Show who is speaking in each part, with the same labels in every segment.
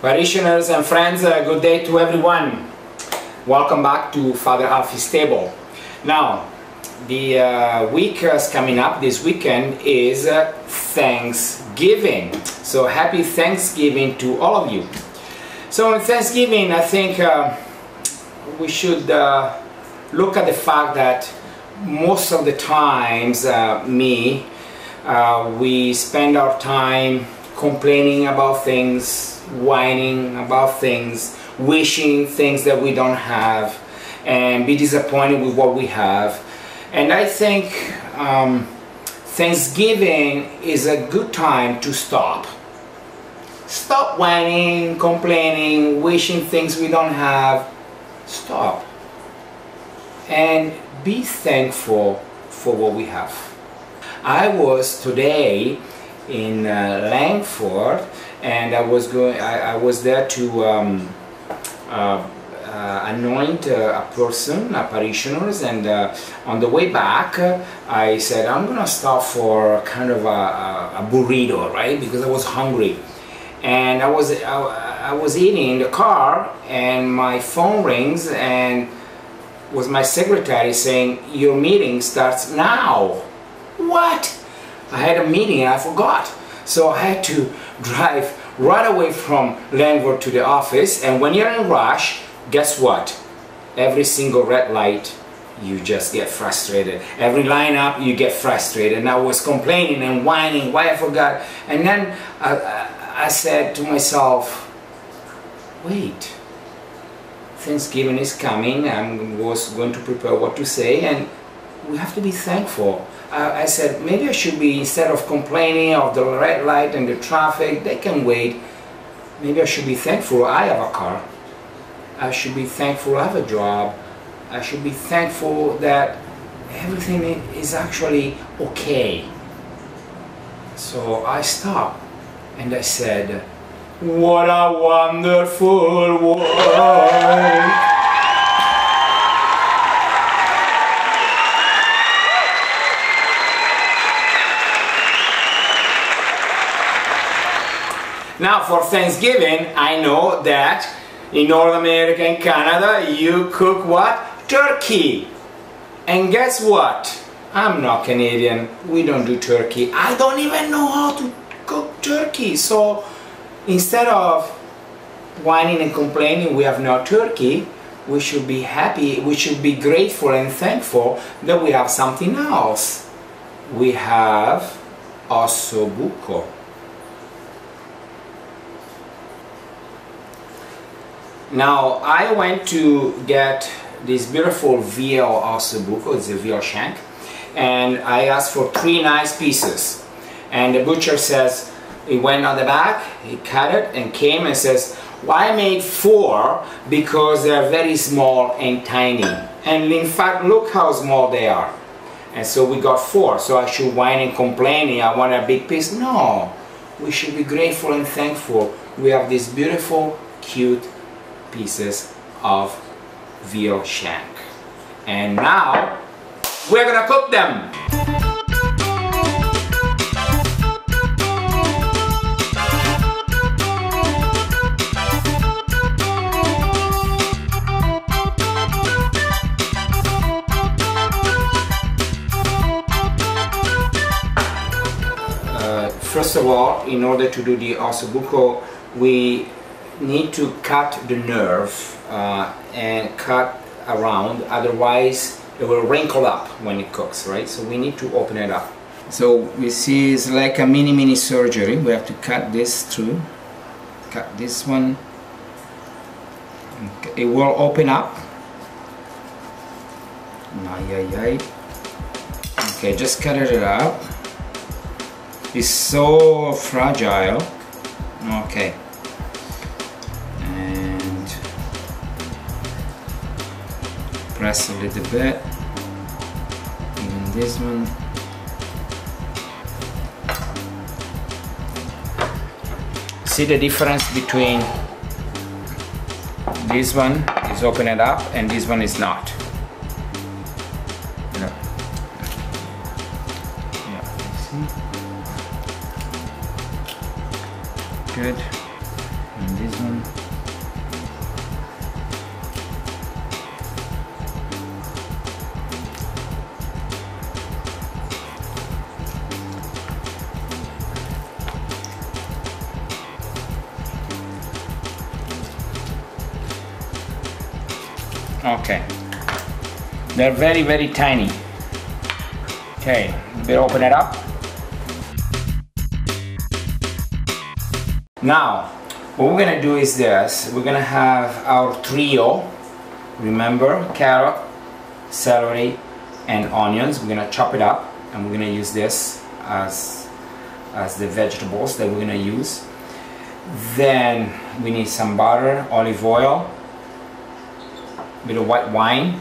Speaker 1: Parishioners and friends, good day to everyone. Welcome back to Father Alfie's table. Now, the week coming up this weekend is Thanksgiving. So happy Thanksgiving to all of you. So on Thanksgiving, I think we should look at the fact that most of the times, we spend our time complaining about things, whining about things, wishing things that we don't have, and be disappointed with what we have. And I think Thanksgiving is a good time to stop. Stop whining, complaining, wishing things we don't have. Stop. And be thankful for what we have. I was today in Langford, and I was there to anoint a parishioners, and on the way back I said I'm gonna stop for kind of a burrito, right? Because I was hungry, and I was eating in the car, and my phone rings, and was my secretary saying, "Your meeting starts now." What? I had a meeting and I forgot. So I had to drive right away from Langford to the office, and when you're in a rush, guess what? Every single red light, you just get frustrated. Every lineup, you get frustrated. And I was complaining and whining why I forgot. And then I said to myself, wait, Thanksgiving is coming. I was going to prepare what to say, and we have to be thankful. I said, maybe I should be, instead of complaining of the red light and the traffic, they can wait. Maybe I should be thankful I have a car. I should be thankful I have a job. I should be thankful that everything is actually okay. So I stopped and I said, what a wonderful world. Now for Thanksgiving, I know that in North America and Canada you cook what? Turkey. And guess what? I'm not Canadian. We don't do turkey. I don't even know how to cook turkey. So instead of whining and complaining we have no turkey, we should be happy, we should be grateful and thankful that we have something else. We have Osso Buco. Now, I went to get this beautiful veal Osso Buco, it's a veal shank, and I asked for 3 nice pieces. And the butcher says, he went on the back, he cut it and came and says, well, I made 4 because they're very small and tiny. And in fact, look how small they are. And so we got 4, so I should whine and complain, I want a big piece. No, we should be grateful and thankful. We have these beautiful, cute pieces of veal shank, and now we're gonna cook them. First of all, in order to do the Osso Buco, we need to cut the nerve and cut around, otherwise it will wrinkle up when it cooks, right? So we need to open it up. So we see it's like a mini surgery. We have to cut this through, cut this one. Okay. It will open up. Okay, just cut it up. It's so fragile. Okay. Press a little bit, even this one. See the difference between this one is opening up and this one is not. Yeah, see? Good. And this one. Okay. They're very, very tiny. Okay, we'll open it up. Now, what we're gonna do is this. We're gonna have our trio. Remember, carrot, celery, and onions. We're gonna chop it up, and we're gonna use this as the vegetables that we're gonna use. Then we need some butter, olive oil, a bit of white wine,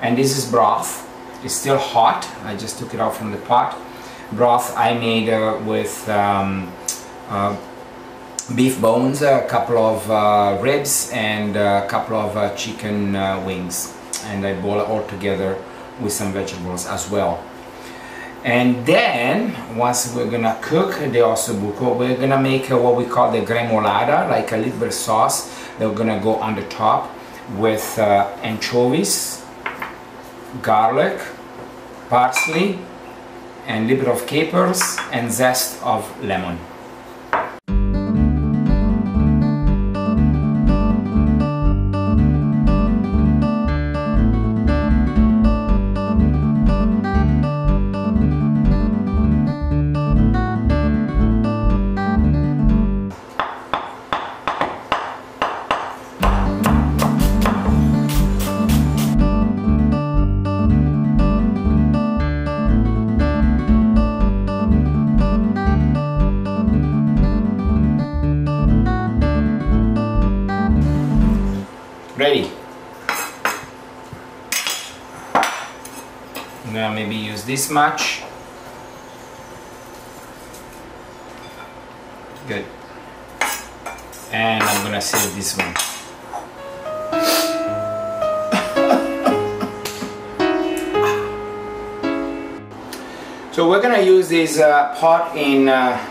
Speaker 1: and this is broth. It's still hot. I just took it out from the pot. Broth I made with beef bones, a couple of ribs, and a couple of chicken wings, and I boil it all together with some vegetables as well. And then once we're gonna cook the osso buco, we're gonna make what we call the gremolata, like a little bit of sauce that we're gonna go on the top with anchovies, garlic, parsley, and a little bit of capers and zest of lemon. Ready. I'm gonna maybe use this much. Good. And I'm gonna save this one. So we're gonna use this pot in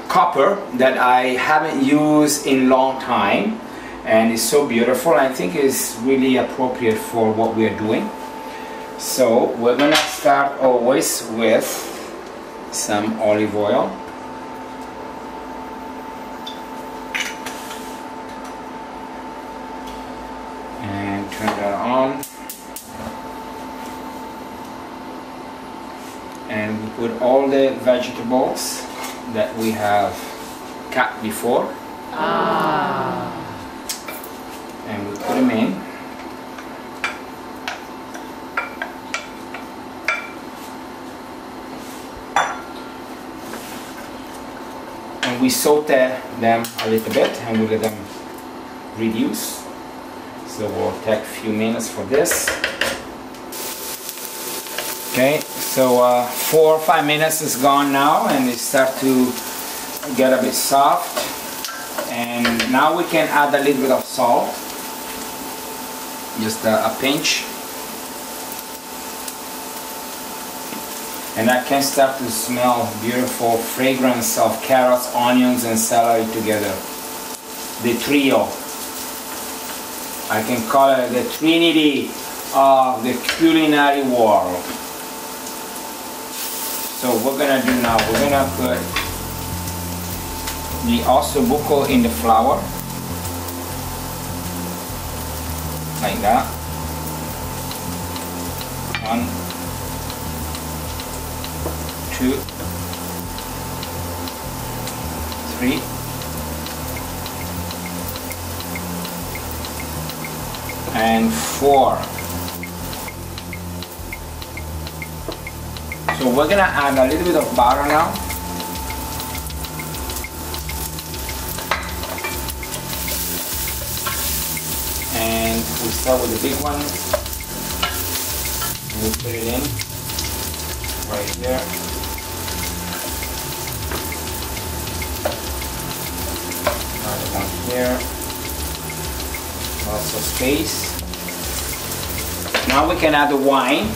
Speaker 1: copper that I haven't used in a long time. And it's so beautiful. I think it's really appropriate for what we are doing. So we're gonna start always with some olive oil. And turn that on. And we put all the vegetables that we have cut before. And we put them in. And we saute them a little bit and we let them reduce. So we'll take a few minutes for this. Okay, so 4 or 5 minutes is gone now, and it starts to get a bit soft. And now we can add a little bit of salt. Just a pinch, and I can start to smell beautiful fragrance of carrots, onions, and celery together. The trio. I can call it the Trinity of the culinary world. So what we're gonna do now, we're gonna put the osso buco in the flour. Like that. 1, 2, 3. And 4. So we're gonna add a little bit of butter now. And we start with the big one. And we put it in right here. Another one here. Lots of space. Now we can add the wine.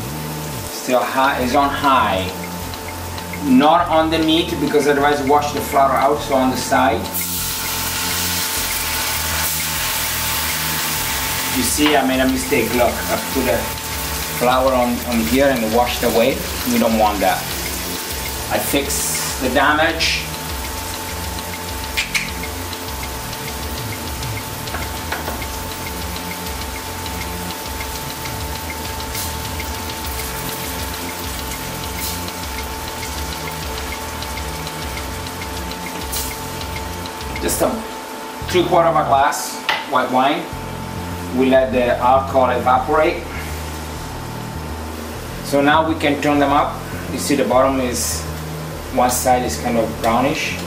Speaker 1: Still high, is on high. Not on the meat because otherwise wash the flour out, so on the side. You see, I made a mistake. Look, I put the flour on here and washed away. We don't want that. I fixed the damage. just a 3/4 of a glass white wine. We let the alcohol evaporate. So now we can turn them up. You see the bottom is, one side is kind of brownish.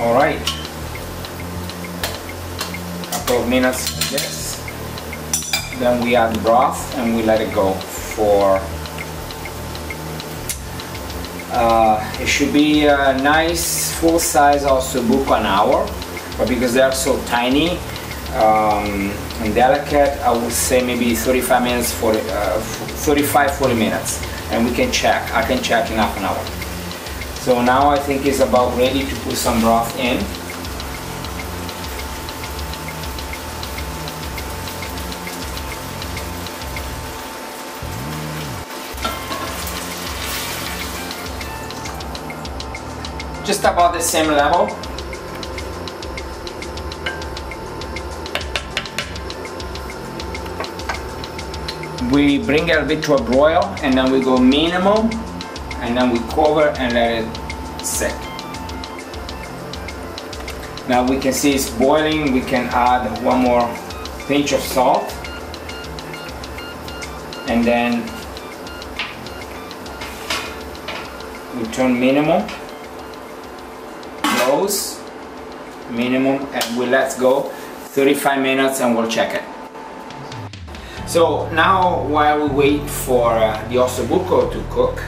Speaker 1: All right. Couple of minutes like this. Then we add broth and we let it go for it should be a nice full-size Osso Buco an hour, but because they are so tiny and delicate, I would say maybe 35 minutes, 40 minutes, and we can check. I can check in half an hour. So now I think it's about ready to put some broth in. Just about the same level. We bring it a bit to a broil and then we go minimum and then we cover and let it sit. Now we can see it's boiling. We can add one more pinch of salt and then we turn minimum, close, minimum, and we let go 35 minutes and we'll check it. So now while we wait for the Osso Buco to cook,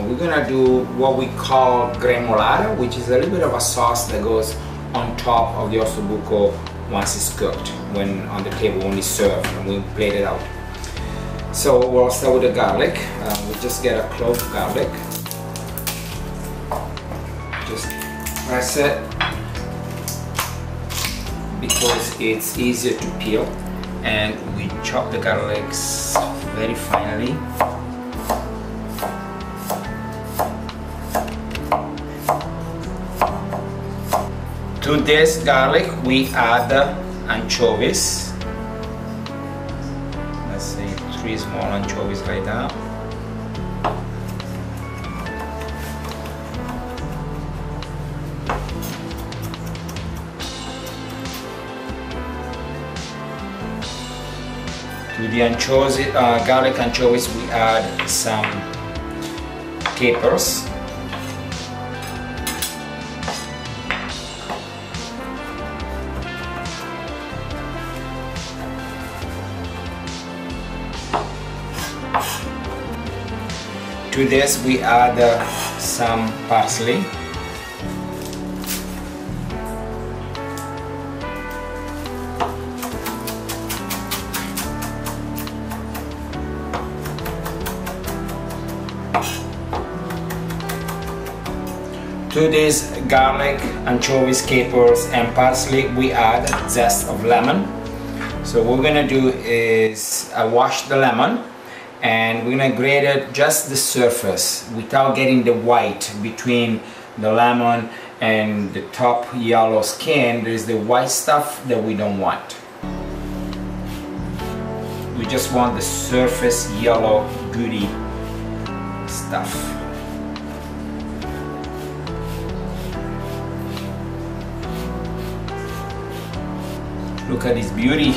Speaker 1: we're gonna do what we call gremolata, which is a little bit of a sauce that goes on top of the Osso Buco once it's cooked, when on the table, when it's served, and we plate it out. So we'll start with the garlic. We just get a clove of garlic. Just press it because it's easier to peel, and we chop the garlics very finely. To this garlic we add anchovies. Let's say 3 small anchovies like that. To the anchovies, garlic anchovies, we add some capers. To this we add some parsley. To this garlic, anchovies, capers and parsley we add zest of lemon. So what we're gonna do is wash the lemon and we're gonna grate it just the surface without getting the white between the lemon and the top yellow skin. There's the white stuff that we don't want. We just want the surface yellow goody stuff. Look at this beauty.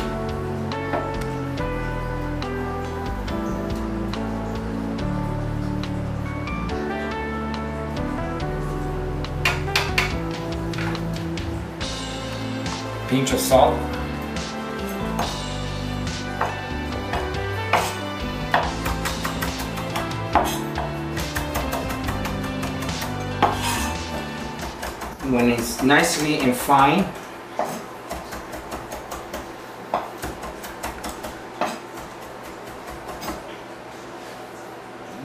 Speaker 1: Pinch of salt. When it's nicely and fine,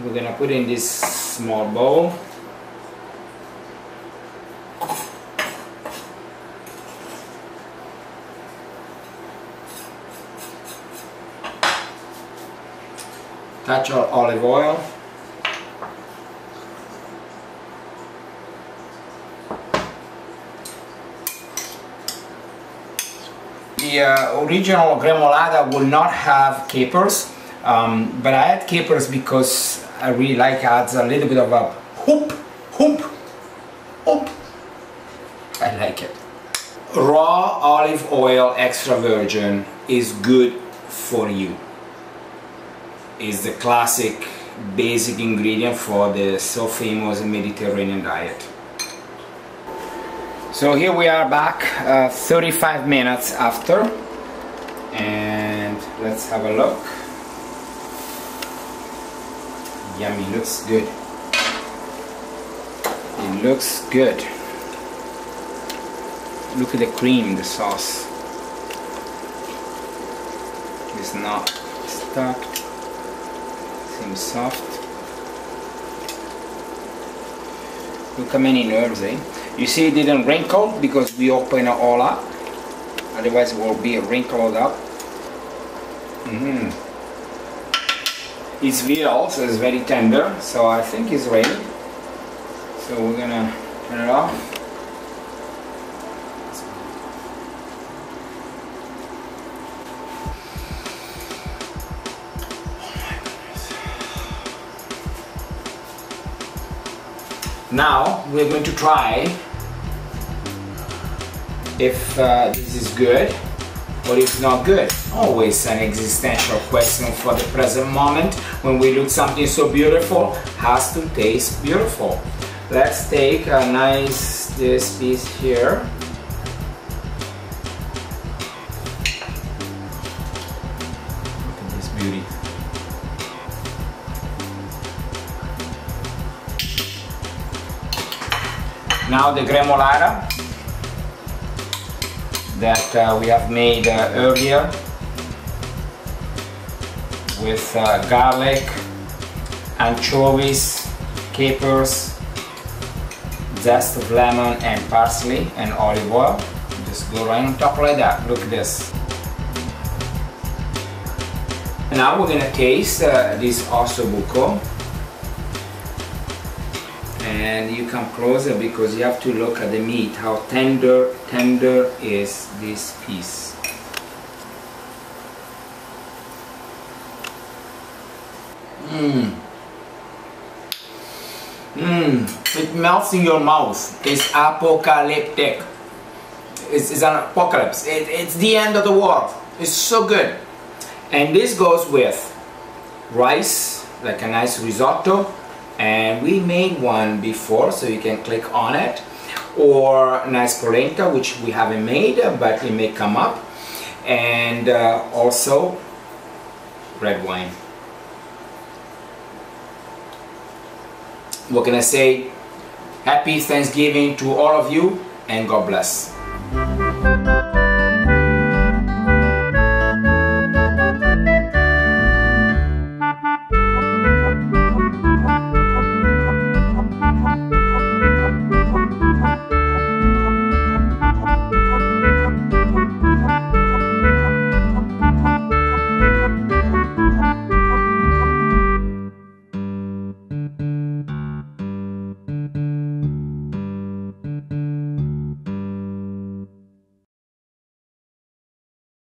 Speaker 1: we're gonna put in this small bowl. Touch of olive oil. The original gremolata will not have capers. But I add capers because I really like it. Adds a little bit of a hoop. I like it. Raw olive oil extra virgin is good for you. It's the classic basic ingredient for the so famous Mediterranean diet. So here we are back 35 minutes after, and let's have a look. Yummy, looks good. It looks good. Look at the cream, the sauce. It's not stuck. Seems soft. Look how many nerves, eh? You see it didn't wrinkle because we open it all up. Otherwise it will be wrinkled up. It's veal, so it's very tender. So I think it's ready. So we're gonna turn it off. Now we're going to try if this is good or if not good. Always an existential question for the present moment. When we look something so beautiful, has to taste beautiful. Let's take a nice this piece here. Look at this beauty. Now the gremolata that we have made earlier with garlic, anchovies, capers, zest of lemon and parsley and olive oil. Just go right on top like that. Look at this. Now we're gonna taste this Osso Buco. And you come closer because you have to look at the meat, how tender is this piece. It melts in your mouth. It's apocalyptic. It's an apocalypse. It's the end of the world. It's so good. And this goes with rice, like a nice risotto. And we made one before, so you can click on it, or nice polenta, which we haven't made but it may come up, and also red wine. What can I say? Happy Thanksgiving to all of you, and God bless.